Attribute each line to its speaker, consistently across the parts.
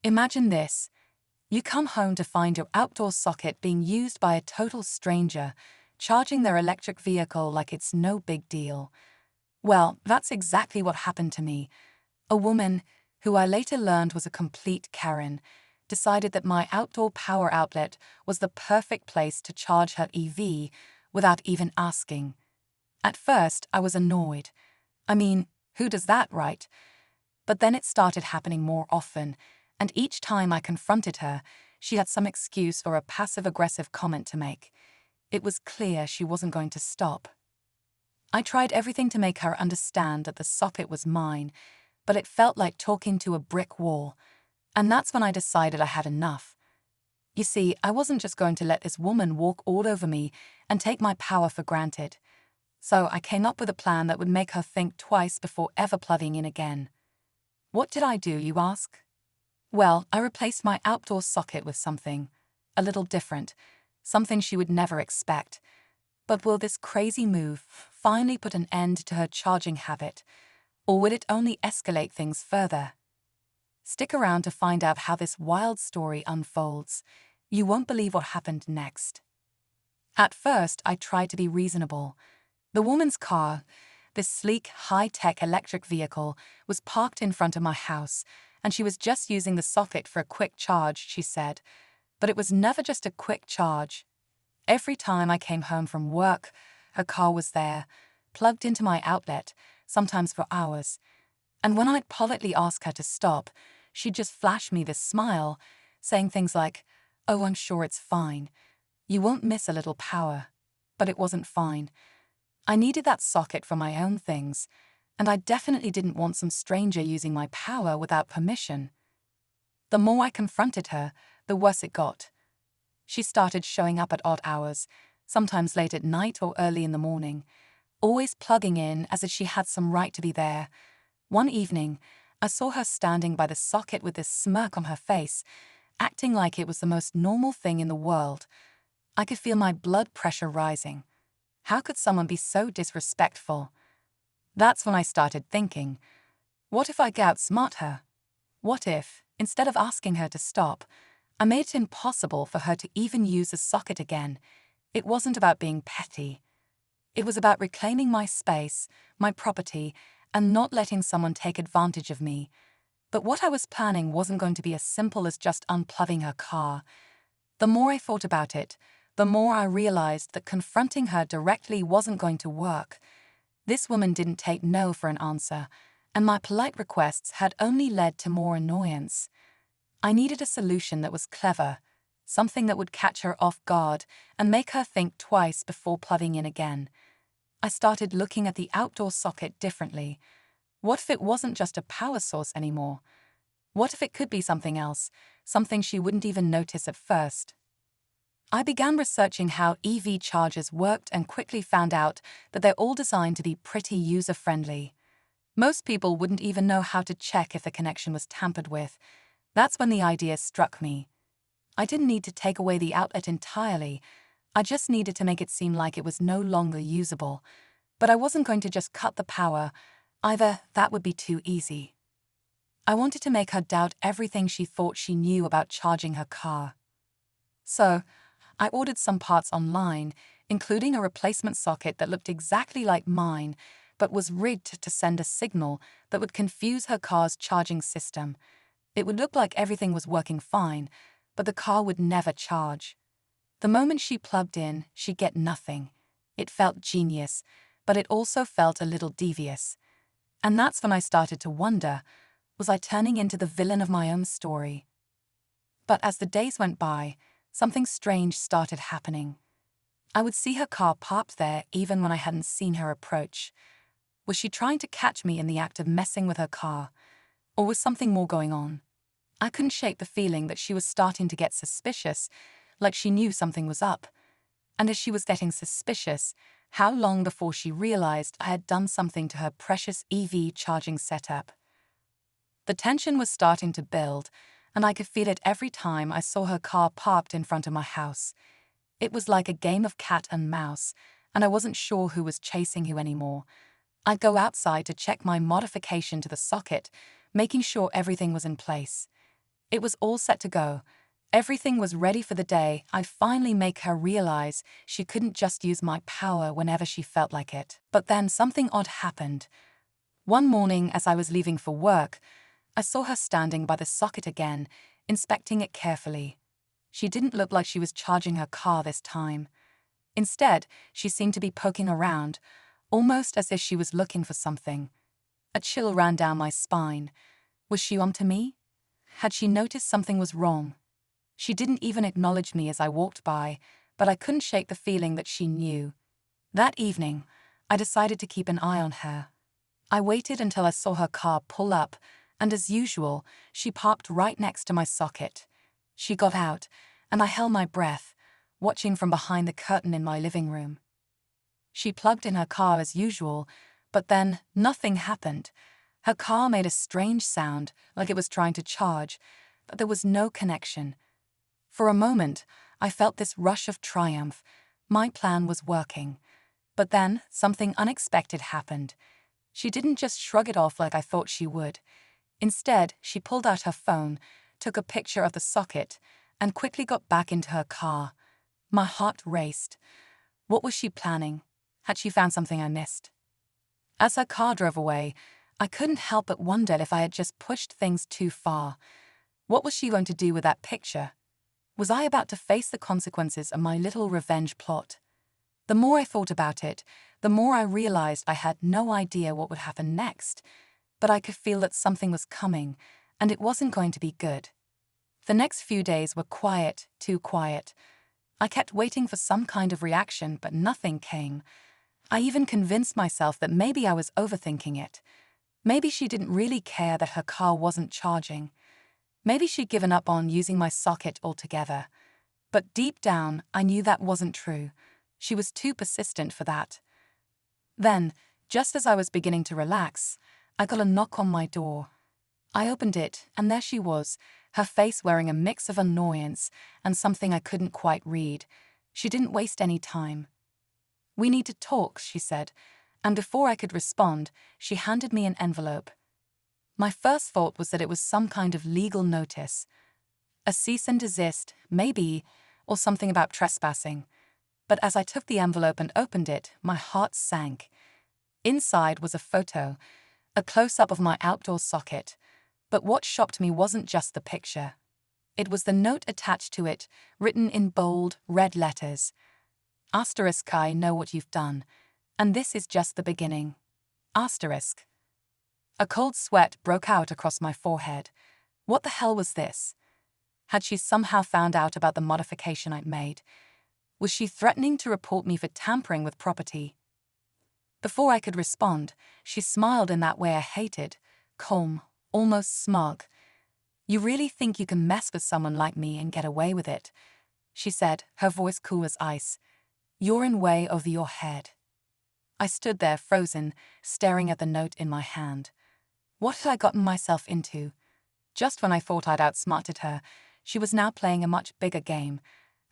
Speaker 1: Imagine this. You come home to find your outdoor socket being used by a total stranger, charging their electric vehicle like it's no big deal. Well, that's exactly what happened to me. A woman, who I later learned was a complete Karen, decided that my outdoor power outlet was the perfect place to charge her EV without even asking. At first, I was annoyed. I mean, who does that, right? But then it started happening more often, and each time I confronted her, she had some excuse or a passive-aggressive comment to make. It was clear she wasn't going to stop. I tried everything to make her understand that the socket was mine, but it felt like talking to a brick wall. And that's when I decided I had enough. You see, I wasn't just going to let this woman walk all over me and take my power for granted. So I came up with a plan that would make her think twice before ever plugging in again. What did I do, you ask? Well, I replaced my outdoor socket with something a little different, something she would never expect. But will this crazy move finally put an end to her charging habit, or will it only escalate things further? Stick around to find out how this wild story unfolds. You won't believe what happened next. At first, I tried to be reasonable. The woman's car, this sleek, high-tech electric vehicle, was parked in front of my house, and she was just using the socket for a quick charge, she said. But it was never just a quick charge. Every time I came home from work, her car was there, plugged into my outlet, sometimes for hours. And when I'd politely ask her to stop, she'd just flash me this smile, saying things like, "Oh, I'm sure it's fine. You won't miss a little power." But it wasn't fine. I needed that socket for my own things, and I definitely didn't want some stranger using my power without permission. The more I confronted her, the worse it got. She started showing up at odd hours, sometimes late at night or early in the morning, always plugging in as if she had some right to be there. One evening, I saw her standing by the socket with this smirk on her face, acting like it was the most normal thing in the world. I could feel my blood pressure rising. How could someone be so disrespectful? That's when I started thinking, what if I could outsmart her? What if, instead of asking her to stop, I made it impossible for her to even use the socket again? It wasn't about being petty. It was about reclaiming my space, my property, and not letting someone take advantage of me. But what I was planning wasn't going to be as simple as just unplugging her car. The more I thought about it, the more I realized that confronting her directly wasn't going to work. This woman didn't take no for an answer, and my polite requests had only led to more annoyance. I needed a solution that was clever, something that would catch her off guard and make her think twice before plugging in again. I started looking at the outdoor socket differently. What if it wasn't just a power source anymore? What if it could be something else, something she wouldn't even notice at first? I began researching how EV chargers worked and quickly found out that they're all designed to be pretty user-friendly. Most people wouldn't even know how to check if the connection was tampered with. That's when the idea struck me. I didn't need to take away the outlet entirely. I just needed to make it seem like it was no longer usable. But I wasn't going to just cut the power. Either that would be too easy. I wanted to make her doubt everything she thought she knew about charging her car. So, I ordered some parts online, including a replacement socket that looked exactly like mine, but was rigged to send a signal that would confuse her car's charging system. It would look like everything was working fine, but the car would never charge. The moment she plugged in, she'd get nothing. It felt genius, but it also felt a little devious. And that's when I started to wonder, was I turning into the villain of my own story? But as the days went by, something strange started happening. I would see her car parked there even when I hadn't seen her approach. Was she trying to catch me in the act of messing with her car? Or was something more going on? I couldn't shake the feeling that she was starting to get suspicious, like she knew something was up. And as she was getting suspicious, how long before she realized I had done something to her precious EV charging setup? The tension was starting to build, and I could feel it every time I saw her car parked in front of my house. It was like a game of cat and mouse, and I wasn't sure who was chasing who anymore. I'd go outside to check my modification to the socket, making sure everything was in place. It was all set to go. Everything was ready for the day I'd finally make her realize she couldn't just use my power whenever she felt like it. But then something odd happened. One morning, as I was leaving for work, I saw her standing by the socket again, inspecting it carefully. She didn't look like she was charging her car this time. Instead, she seemed to be poking around, almost as if she was looking for something. A chill ran down my spine. Was she on to me? Had she noticed something was wrong? She didn't even acknowledge me as I walked by, but I couldn't shake the feeling that she knew. That evening, I decided to keep an eye on her. I waited until I saw her car pull up, and as usual, she parked right next to my socket. She got out, and I held my breath, watching from behind the curtain in my living room. She plugged in her car as usual, but then nothing happened. Her car made a strange sound, like it was trying to charge, but there was no connection. For a moment, I felt this rush of triumph. My plan was working. But then, something unexpected happened. She didn't just shrug it off like I thought she would. Instead, she pulled out her phone, took a picture of the socket, and quickly got back into her car. My heart raced. What was she planning? Had she found something I missed? As her car drove away, I couldn't help but wonder if I had just pushed things too far. What was she going to do with that picture? Was I about to face the consequences of my little revenge plot? The more I thought about it, the more I realized I had no idea what would happen next, but I could feel that something was coming, and it wasn't going to be good. The next few days were quiet, too quiet. I kept waiting for some kind of reaction, but nothing came. I even convinced myself that maybe I was overthinking it. Maybe she didn't really care that her car wasn't charging. Maybe she'd given up on using my socket altogether. But deep down, I knew that wasn't true. She was too persistent for that. Then, just as I was beginning to relax, I got a knock on my door. I opened it, and there she was, her face wearing a mix of annoyance and something I couldn't quite read. She didn't waste any time. "We need to talk," she said, and before I could respond, she handed me an envelope. My first thought was that it was some kind of legal notice. A cease and desist, maybe, or something about trespassing. But as I took the envelope and opened it, my heart sank. Inside was a photo, a close-up of my outdoor socket. But what shocked me wasn't just the picture. It was the note attached to it, written in bold, red letters. Asterisk, I know what you've done, and this is just the beginning. Asterisk. A cold sweat broke out across my forehead. What the hell was this? Had she somehow found out about the modification I'd made? Was she threatening to report me for tampering with property? Before I could respond, she smiled in that way I hated, calm, almost smug. "You really think you can mess with someone like me and get away with it?" she said, her voice cool as ice. "You're in way over your head." I stood there frozen, staring at the note in my hand. What had I gotten myself into? Just when I thought I'd outsmarted her, she was now playing a much bigger game,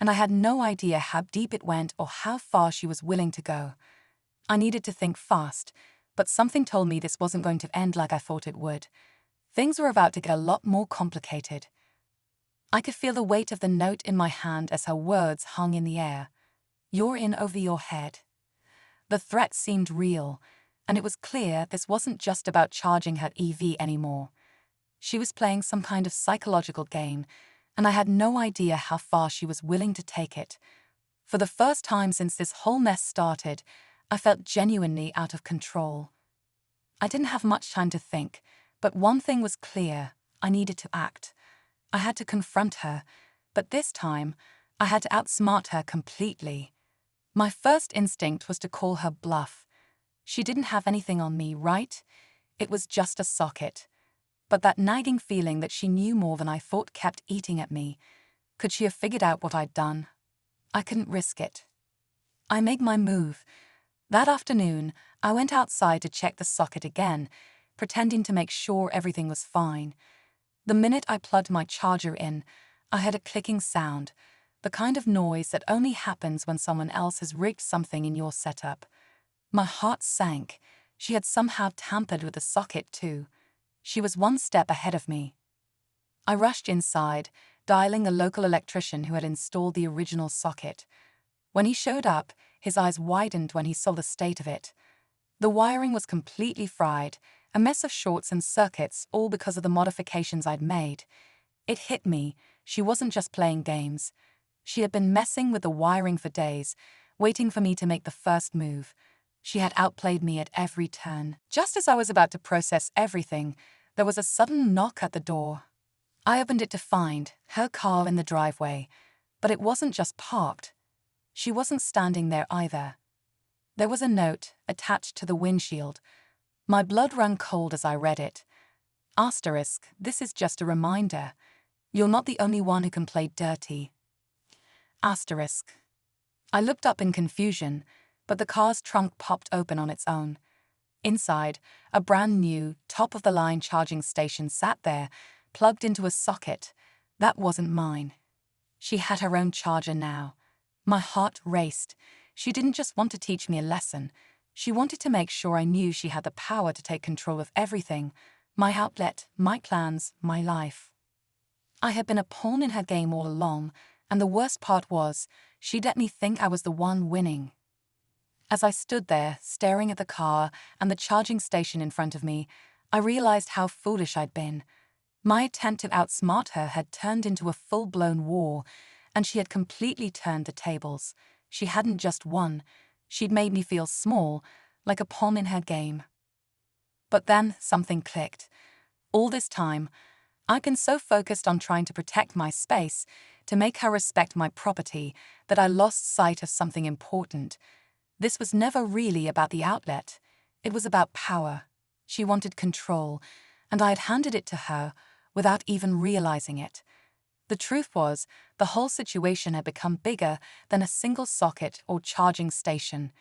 Speaker 1: and I had no idea how deep it went or how far she was willing to go. I needed to think fast, but something told me this wasn't going to end like I thought it would. Things were about to get a lot more complicated. I could feel the weight of the note in my hand as her words hung in the air. "You're in over your head." The threat seemed real, and it was clear this wasn't just about charging her EV anymore. She was playing some kind of psychological game, and I had no idea how far she was willing to take it. For the first time since this whole mess started, I felt genuinely out of control. I didn't have much time to think, but one thing was clear: I needed to act. I had to confront her, but this time, I had to outsmart her completely. My first instinct was to call her bluff. She didn't have anything on me, right? It was just a socket. But that nagging feeling that she knew more than I thought kept eating at me. Could she have figured out what I'd done? I couldn't risk it. I made my move. That afternoon, I went outside to check the socket again, pretending to make sure everything was fine. The minute I plugged my charger in, I heard a clicking sound, the kind of noise that only happens when someone else has rigged something in your setup. My heart sank. She had somehow tampered with the socket too. She was one step ahead of me. I rushed inside, dialing the local electrician who had installed the original socket. When he showed up, his eyes widened when he saw the state of it. The wiring was completely fried, a mess of shorts and circuits, all because of the modifications I'd made. It hit me, she wasn't just playing games. She had been messing with the wiring for days, waiting for me to make the first move. She had outplayed me at every turn. Just as I was about to process everything, there was a sudden knock at the door. I opened it to find her car in the driveway, but it wasn't just parked. She wasn't standing there either. There was a note attached to the windshield. My blood ran cold as I read it. Asterisk, this is just a reminder. You're not the only one who can play dirty. Asterisk. I looked up in confusion, but the car's trunk popped open on its own. Inside, a brand new, top-of-the-line charging station sat there, plugged into a socket. That wasn't mine. She had her own charger now. My heart raced. She didn't just want to teach me a lesson. She wanted to make sure I knew she had the power to take control of everything. My outlet, my plans, my life. I had been a pawn in her game all along, and the worst part was, she'd let me think I was the one winning. As I stood there, staring at the car and the charging station in front of me, I realized how foolish I'd been. My attempt to outsmart her had turned into a full-blown war, and she had completely turned the tables. She hadn't just won, she'd made me feel small, like a pawn in her game. But then something clicked. All this time, I'd been so focused on trying to protect my space, to make her respect my property, that I lost sight of something important. This was never really about the outlet. It was about power. She wanted control, and I had handed it to her without even realizing it. The truth was, the whole situation had become bigger than a single socket or charging station.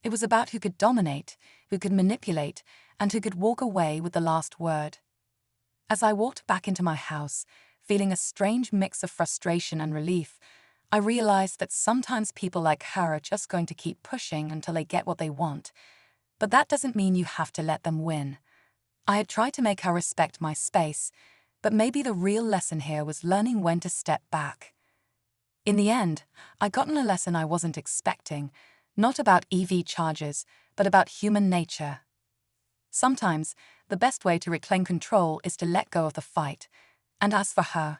Speaker 1: It was about who could dominate, who could manipulate, and who could walk away with the last word. As I walked back into my house, feeling a strange mix of frustration and relief, I realized that sometimes people like her are just going to keep pushing until they get what they want. But that doesn't mean you have to let them win. I had tried to make her respect my space, but maybe the real lesson here was learning when to step back. In the end, I gotten a lesson I wasn't expecting, not about EV chargers, but about human nature. Sometimes, the best way to reclaim control is to let go of the fight. And as for her,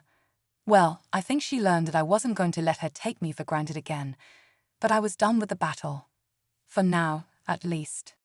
Speaker 1: well, I think she learned that I wasn't going to let her take me for granted again. But I was done with the battle. For now, at least.